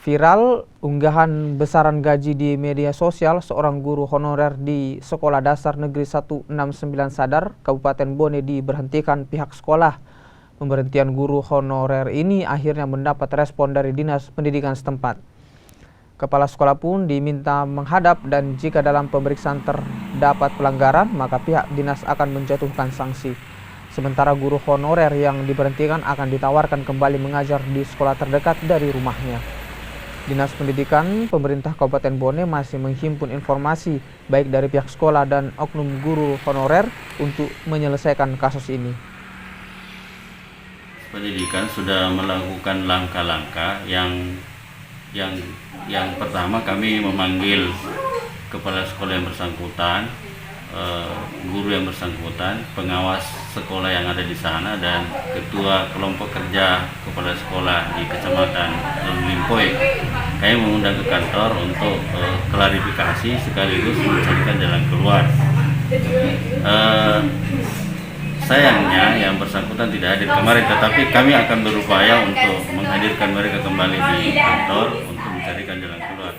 Viral unggahan besaran gaji di media sosial seorang guru honorer di Sekolah Dasar Negeri 169 Sadar, Kabupaten Bone diberhentikan pihak sekolah. Pemberhentian guru honorer ini akhirnya mendapat respon dari Dinas Pendidikan setempat. Kepala sekolah pun diminta menghadap dan jika dalam pemeriksaan terdapat pelanggaran, maka pihak dinas akan menjatuhkan sanksi. Sementara guru honorer yang diberhentikan akan ditawarkan kembali mengajar di sekolah terdekat dari rumahnya. Dinas Pendidikan Pemerintah Kabupaten Bone masih menghimpun informasi baik dari pihak sekolah dan oknum guru honorer untuk menyelesaikan kasus ini. Pendidikan sudah melakukan langkah-langkah yang pertama kami memanggil kepala sekolah yang bersangkutan, guru yang bersangkutan, pengawas sekolah yang ada di sana dan ketua kelompok kerja kepala sekolah di Kecamatan Limpoy. Kami mengundang ke kantor untuk klarifikasi sekaligus mencarikan jalan keluar. Sayangnya yang bersangkutan tidak hadir kemarin, tetapi kami akan berupaya untuk menghadirkan mereka kembali di kantor untuk mencarikan jalan keluar.